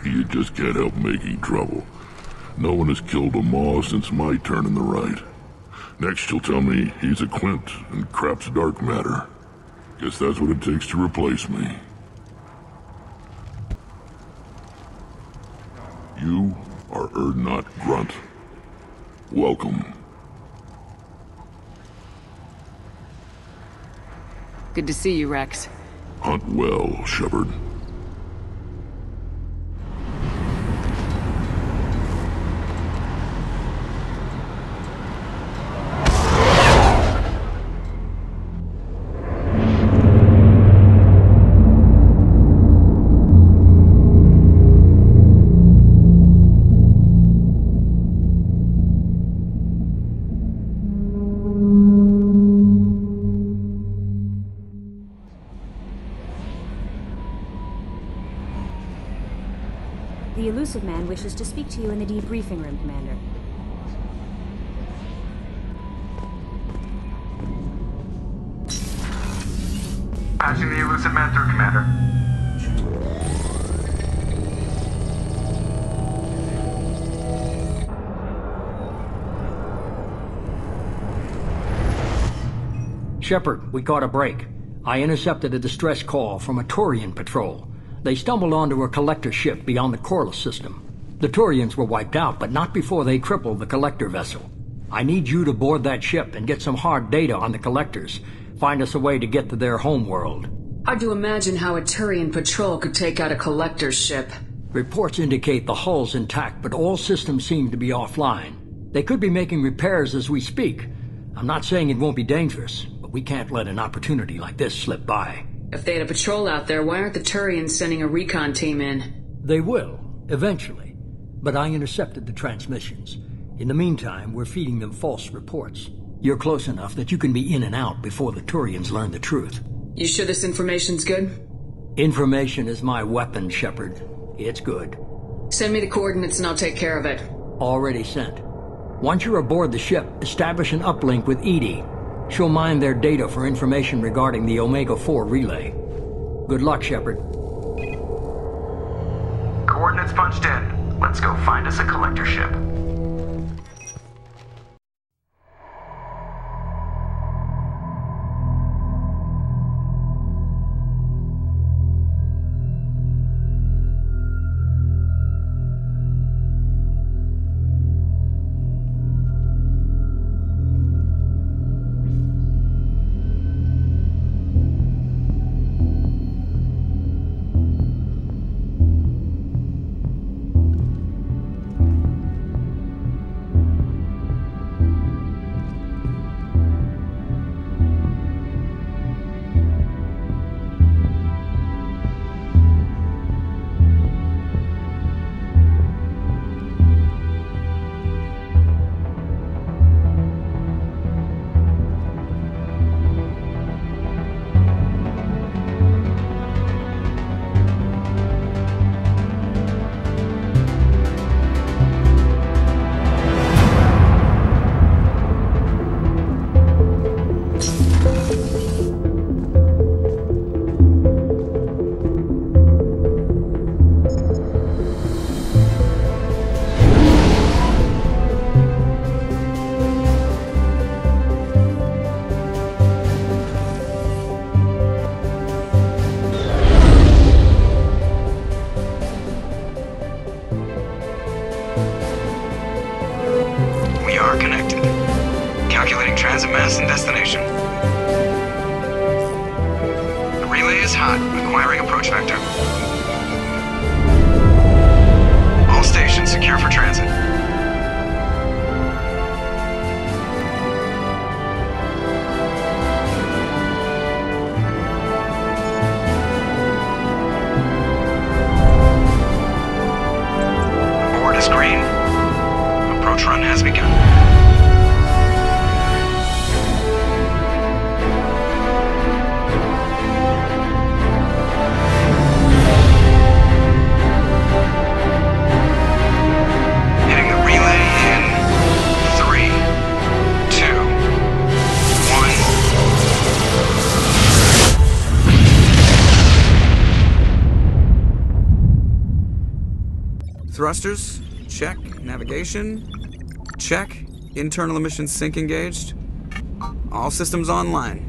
You just can't help making trouble. No one has killed a Maw since my turn in the right. Next you'll tell me he's a Quint and crap's dark matter. Guess that's what it takes to replace me. You are Urdnot Grunt. Welcome. Good to see you, Rex. Hunt well, Shepard. The elusive man wishes to speak to you in the debriefing room, Commander. Patching the elusive man through, Commander. Shepard, we caught a break. I intercepted a distress call from a Turian patrol. They stumbled onto a collector ship beyond the Corliss system. The Turians were wiped out, but not before they crippled the collector vessel. I need you to board that ship and get some hard data on the collectors. Find us a way to get to their homeworld. Hard to imagine how a Turian patrol could take out a collector's ship. Reports indicate the hull's intact, but all systems seem to be offline. They could be making repairs as we speak. I'm not saying it won't be dangerous, but we can't let an opportunity like this slip by. If they had a patrol out there, why aren't the Turians sending a recon team in? They will, eventually. But I intercepted the transmissions. In the meantime, we're feeding them false reports. You're close enough that you can be in and out before the Turians learn the truth. You sure this information's good? Information is my weapon, Shepard. It's good. Send me the coordinates and I'll take care of it. Already sent. Once you're aboard the ship, establish an uplink with Edie. She'll mine their data for information regarding the Omega-4 relay. Good luck, Shepard. Coordinates punched in. Let's go find us a collector ship. Thrusters? Check. Navigation? Check. Internal emissions sync engaged. All systems online.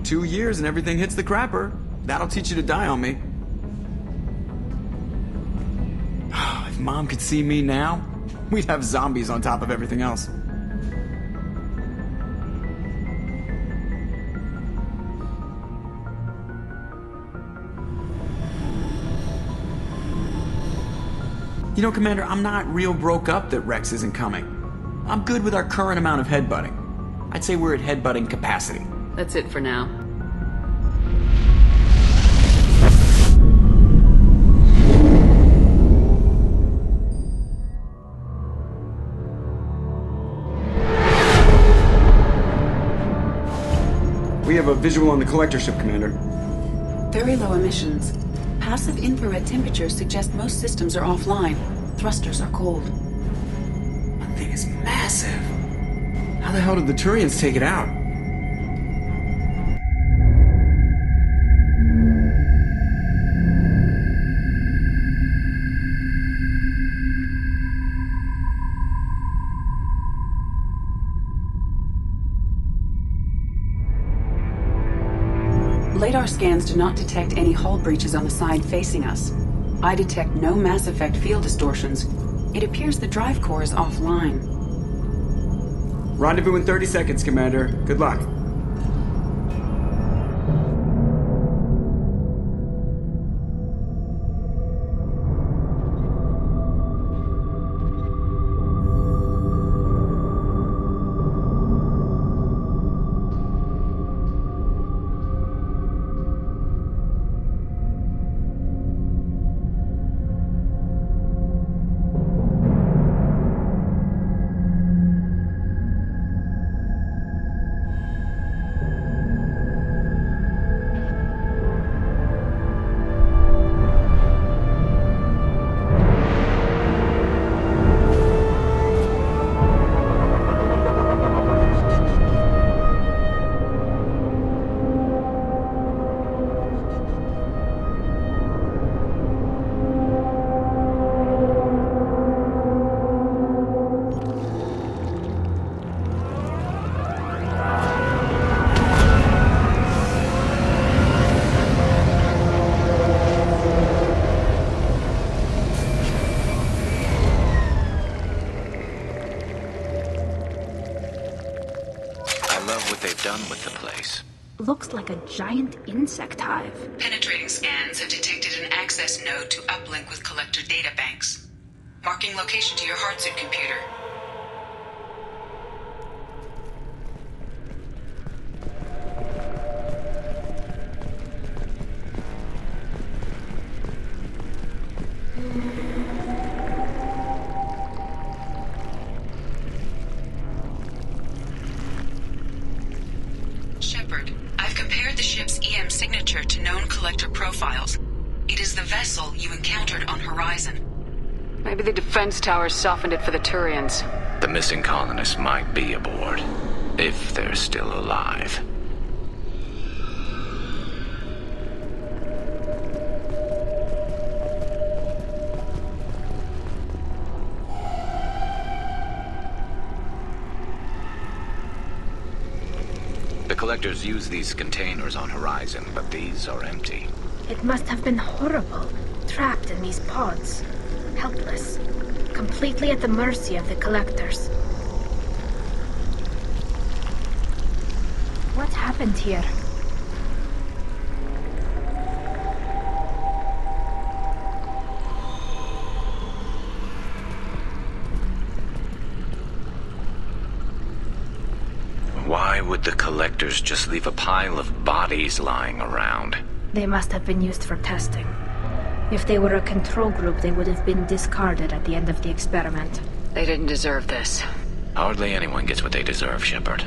2 years and everything hits the crapper. That'll teach you to die on me. If Mom could see me now, we'd have zombies on top of everything else. You know, Commander, I'm not real broke up that Rex isn't coming. I'm good with our current amount of headbutting. I'd say we're at headbutting capacity. That's it for now. We have a visual on the collector ship, Commander. Very low emissions. Passive infrared temperatures suggest most systems are offline. Thrusters are cold. That thing is massive. How the hell did the Turians take it out? Radar scans do not detect any hull breaches on the side facing us. I detect no Mass Effect field distortions. It appears the drive core is offline. Rendezvous in 30 seconds, Commander. Good luck. Looks like a giant insect hive. Penetrating scans have detected an access node to uplink with collector databanks. Marking location to your hardsuit computer. Shepard, I've compared the ship's EM signature to known collector profiles. It is the vessel you encountered on Horizon. Maybe the defense towers softened it for the Turians. The missing colonists might be aboard, if they're still alive. The collectors use these containers on Horizon, but these are empty. It must have been horrible, trapped in these pods. Helpless. Completely at the mercy of the collectors. What happened here? Why would the collectors just leave a pile of bodies lying around? They must have been used for testing. If they were a control group, they would have been discarded at the end of the experiment. They didn't deserve this. Hardly anyone gets what they deserve, Shepard.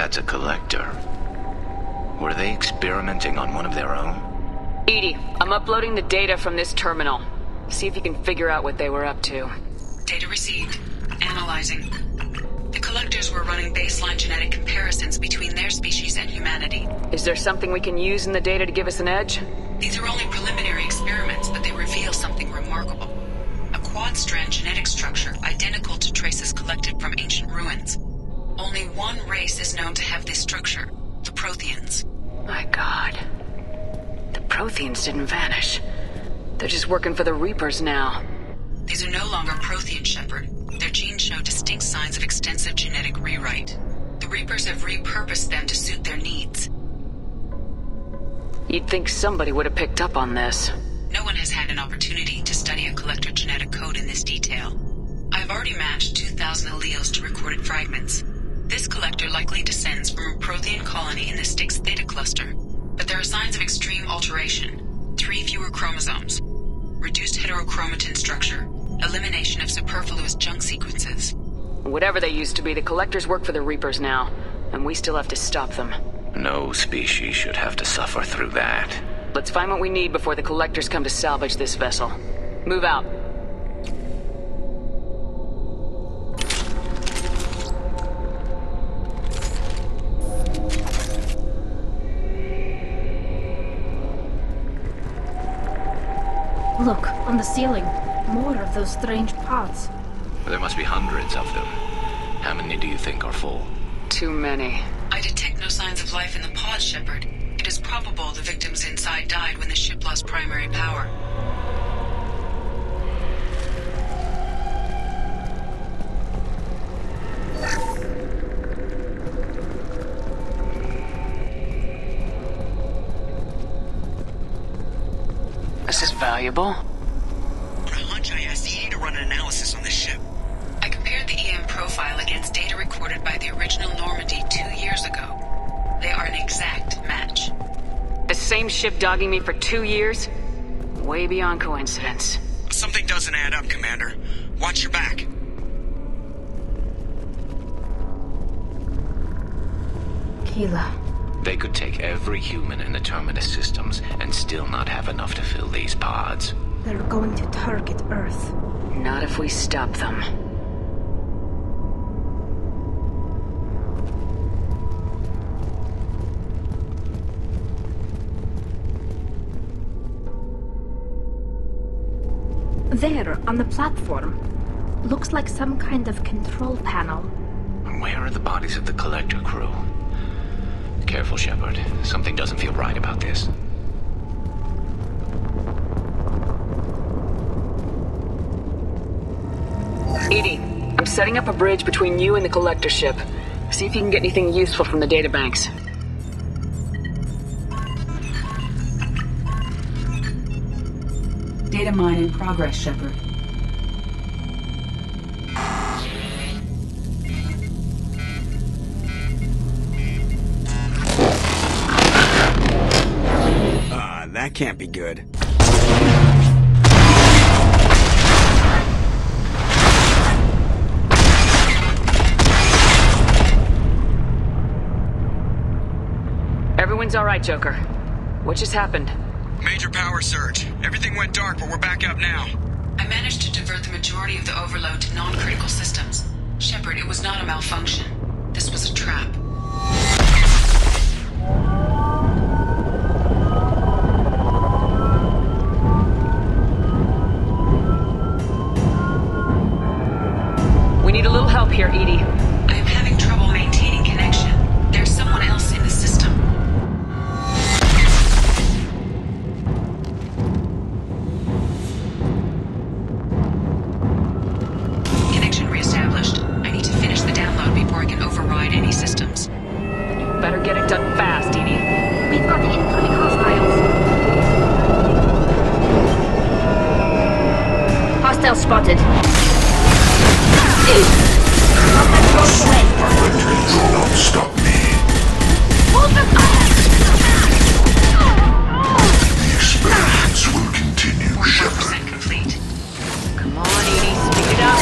that's a collector. Were they experimenting on one of their own? Edie, I'm uploading the data from this terminal. See if you can figure out what they were up to. Data received. Analyzing. The collectors were running baseline genetic comparisons between their species and humanity. Is there something we can use in the data to give us an edge? These are only preliminary experiments, but they reveal something remarkable. A quad-strand genetic structure identical to traces collected from ancient ruins. Only one race is known to have this structure, the Protheans. My God. The Protheans didn't vanish. They're just working for the Reapers now. These are no longer Prothean, Shepard. Their genes show distinct signs of extensive genetic rewrite. The Reapers have repurposed them to suit their needs. You'd think somebody would have picked up on this. No one has had an opportunity to study a collector genetic code in this detail. I've already matched 2,000 alleles to recorded fragments. This collector likely descends from a Prothean colony in the Styx Theta cluster, but there are signs of extreme alteration. 3 fewer chromosomes, reduced heterochromatin structure, elimination of superfluous junk sequences. Whatever they used to be, the collectors work for the Reapers now, and we still have to stop them. No species should have to suffer through that. Let's find what we need before the collectors come to salvage this vessel. Move out. Look, on the ceiling. More of those strange pods. There must be hundreds of them. How many do you think are full? Too many. I detect no signs of life in the pod, Shepard. It is probable the victims inside died when the ship lost primary power. This is valuable. On a hunch, I asked EA to run an analysis on this ship. I compared the EM profile against data recorded by the original Normandy 2 years ago. They are an exact match. The same ship dogging me for 2 years? Way beyond coincidence. Something doesn't add up, Commander. Watch your back. Keela. They could take every human in the Terminus systems and still not have enough to fill these pods. They're going to target Earth. Not if we stop them. There, on the platform. Looks like some kind of control panel. Where are the bodies of the collector crew? Careful, Shepard. Something doesn't feel right about this. Edie, I'm setting up a bridge between you and the collector ship. See if you can get anything useful from the databanks. Data mine in progress, Shepard. That can't be good. Everyone's all right, Joker. What just happened? Major power surge. Everything went dark, but we're back up now. I managed to divert the majority of the overload to non-critical systems. Shepard, it was not a malfunction. This was a trap. We need a little help here, Edie. I am having trouble maintaining connection. There's someone else in the system. Connection reestablished. I need to finish the download before I can override any systems. Then you better get it done fast, Edie. We've got incoming hostiles. Hostile spotted. Will not stop me. The experiments will continue, 44% Shepard. complete. Come on, Edie, speed it up.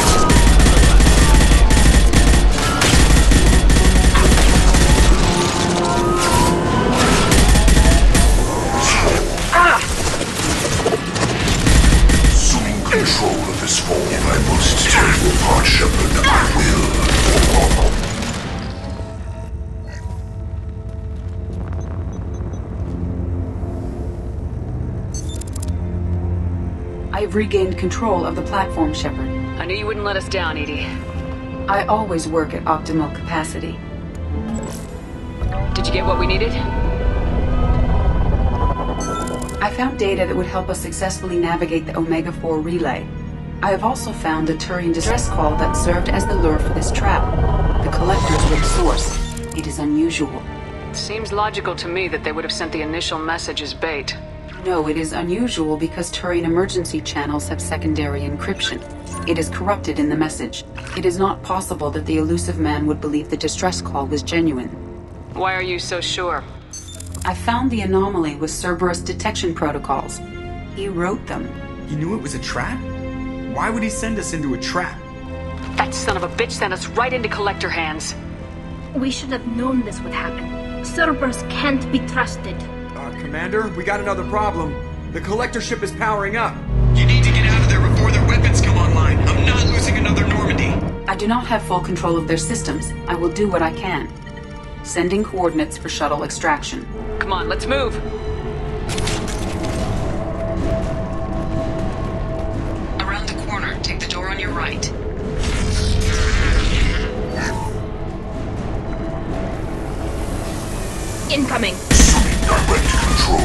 have regained control of the platform, Shepard. I knew you wouldn't let us down, Edie. I always work at optimal capacity. Did you get what we needed? I found data that would help us successfully navigate the Omega-4 relay. I have also found a Turian distress call that served as the lure for this trap. The collectors were the source. It is unusual. Seems logical to me that they would have sent the initial message as bait. No, it is unusual because Turian emergency channels have secondary encryption. It is corrupted in the message. It is not possible that the elusive man would believe the distress call was genuine. Why are you so sure? I found the anomaly with Cerberus detection protocols. He wrote them. He knew it was a trap? Why would he send us into a trap? That son of a bitch sent us right into Collector hands. We should have known this would happen. Cerberus can't be trusted. Commander, we got another problem. The Collector ship is powering up. You need to get out of there before their weapons come online. I'm not losing another Normandy. I do not have full control of their systems. I will do what I can. Sending coordinates for shuttle extraction. Come on, let's move. Around the corner, take the door on your right. Incoming. Direct control.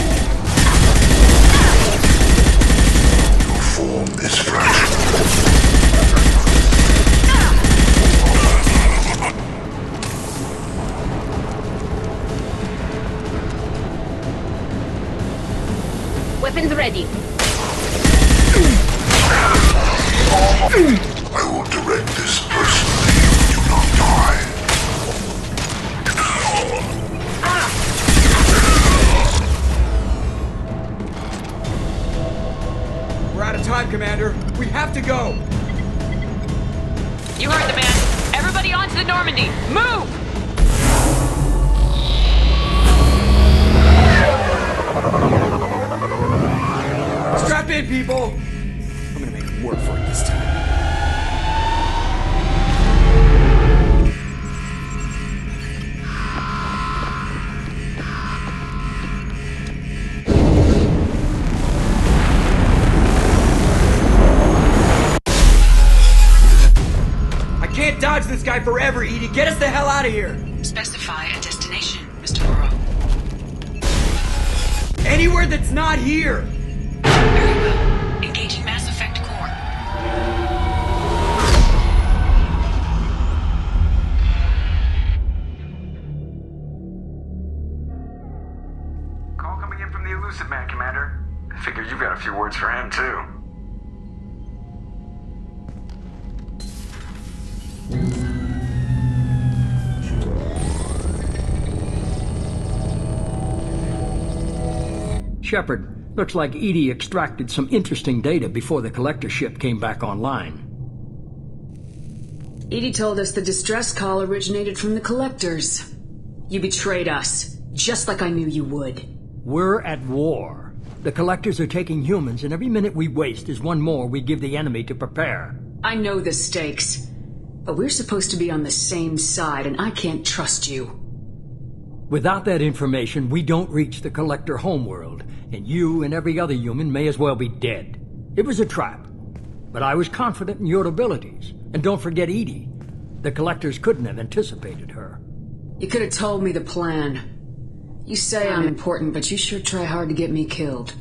Your form is fragile. Weapons ready. I will direct this personally. Do not die. We're out of time, Commander. We have to go. You heard the man. Everybody onto the Normandy. Move! Strap in, people! I'm gonna make them work for it this time. I can't dodge this guy forever, Edie. Get us the hell out of here! Specify a destination, Mr. Morrow. Anywhere that's not here! Very well. Engaging Mass Effect core. Call coming in from the elusive man, Commander. I figure you've got a few words for him, too. Shepard, looks like Edie extracted some interesting data before the Collector ship came back online. Edie told us the distress call originated from the Collectors. You betrayed us, just like I knew you would. We're at war. The Collectors are taking humans, and every minute we waste is one more we give the enemy to prepare. I know the stakes, but we're supposed to be on the same side, and I can't trust you. Without that information, we don't reach the Collector homeworld, and you and every other human may as well be dead. It was a trap, but I was confident in your abilities. And don't forget Edie. The Collectors couldn't have anticipated her. You could have told me the plan. You say I'm important, but you sure try hard to get me killed.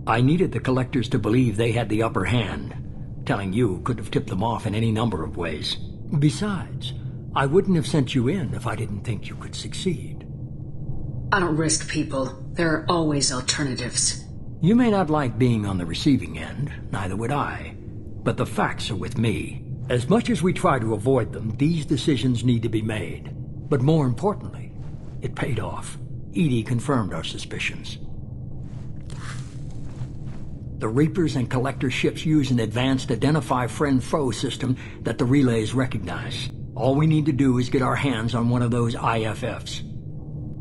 I needed the Collectors to believe they had the upper hand. Telling you could have tipped them off in any number of ways. Besides, I wouldn't have sent you in if I didn't think you could succeed. I don't risk people. There are always alternatives. You may not like being on the receiving end, neither would I. But the facts are with me. As much as we try to avoid them, these decisions need to be made. But more importantly, it paid off. Edie confirmed our suspicions. The Reapers and Collector ships use an advanced identify friend-foe system that the relays recognize. All we need to do is get our hands on one of those IFFs.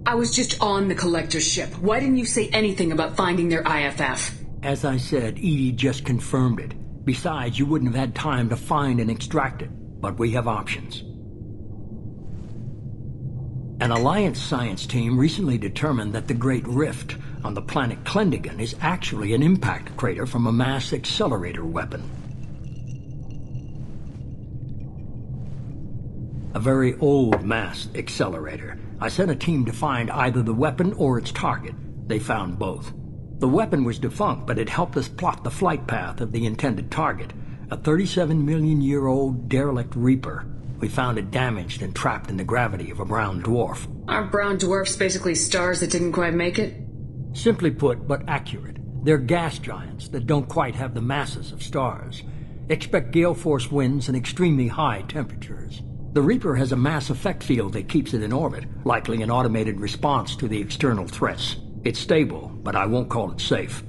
I was just on the Collector ship. Why didn't you say anything about finding their IFF? As I said, Edie just confirmed it. Besides, you wouldn't have had time to find and extract it. But we have options. An Alliance science team recently determined that the Great Rift, on the planet Klendigan is actually an impact crater from a mass accelerator weapon. A very old mass accelerator. I sent a team to find either the weapon or its target. They found both. The weapon was defunct, but it helped us plot the flight path of the intended target, a 37-million-year-old derelict Reaper. We found it damaged and trapped in the gravity of a brown dwarf. Are brown dwarfs basically stars that didn't quite make it? Simply put, but accurate. They're gas giants that don't quite have the masses of stars. Expect gale force winds and extremely high temperatures. The Reaper has a mass effect field that keeps it in orbit, likely an automated response to the external threats. It's stable, but I won't call it safe.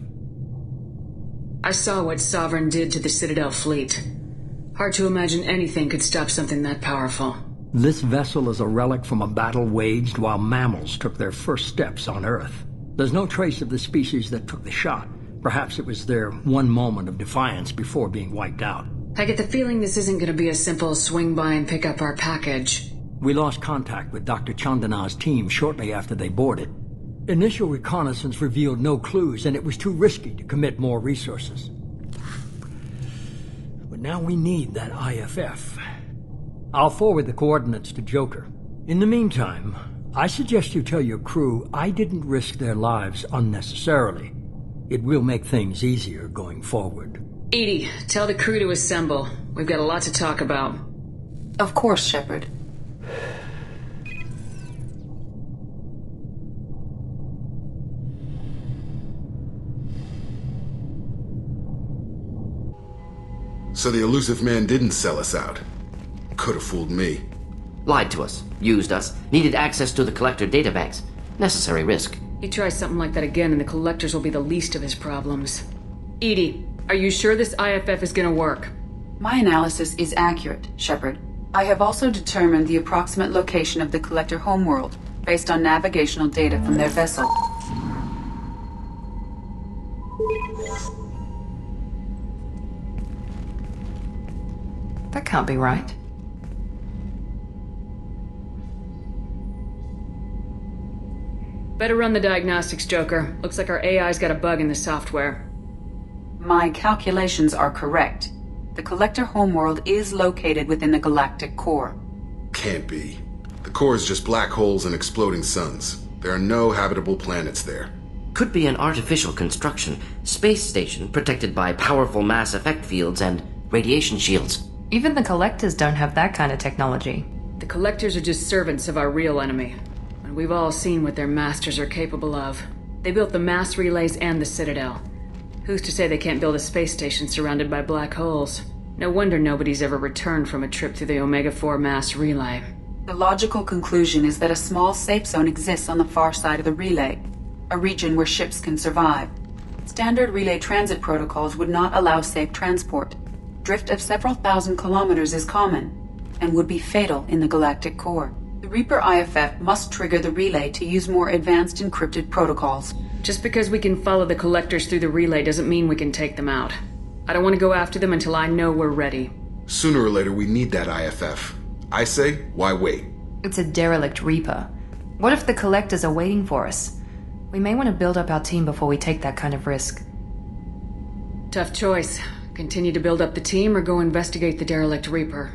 I saw what Sovereign did to the Citadel fleet. Hard to imagine anything could stop something that powerful. This vessel is a relic from a battle waged while mammals took their first steps on Earth. There's no trace of the species that took the shot. Perhaps it was their one moment of defiance before being wiped out. I get the feeling this isn't going to be a simple swing by and pick up our package. We lost contact with Dr. Chandana's team shortly after they boarded. Initial reconnaissance revealed no clues, and it was too risky to commit more resources. But now we need that IFF. I'll forward the coordinates to Joker. In the meantime, I suggest you tell your crew I didn't risk their lives unnecessarily. It will make things easier going forward. Edie, tell the crew to assemble. We've got a lot to talk about. Of course, Shepard. So the elusive man didn't sell us out. Could have fooled me. Lied to us, used us, needed access to the Collector databanks. Necessary risk. He tries something like that again and the Collectors will be the least of his problems. Edie, are you sure this IFF is gonna work? My analysis is accurate, Shepard. I have also determined the approximate location of the Collector homeworld, based on navigational data from their vessel. That can't be right. Better run the diagnostics, Joker. Looks like our AI's got a bug in the software. My calculations are correct. The Collector homeworld is located within the galactic core. Can't be. The core is just black holes and exploding suns. There are no habitable planets there. Could be an artificial construction, space station protected by powerful mass effect fields and radiation shields. Even the Collectors don't have that kind of technology. The Collectors are just servants of our real enemy. And we've all seen what their masters are capable of. They built the mass relays and the Citadel. Who's to say they can't build a space station surrounded by black holes? No wonder nobody's ever returned from a trip through the Omega-4 mass relay. The logical conclusion is that a small safe zone exists on the far side of the relay, a region where ships can survive. Standard relay transit protocols would not allow safe transport. Drift of several thousand kilometers is common, and would be fatal in the galactic core. The Reaper IFF must trigger the relay to use more advanced encrypted protocols. Just because we can follow the Collectors through the relay doesn't mean we can take them out. I don't want to go after them until I know we're ready. Sooner or later we need that IFF. I say, why wait? It's a derelict Reaper. What if the Collectors are waiting for us? We may want to build up our team before we take that kind of risk. Tough choice. Continue to build up the team or go investigate the derelict Reaper.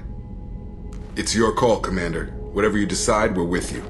It's your call, Commander. Whatever you decide, we're with you.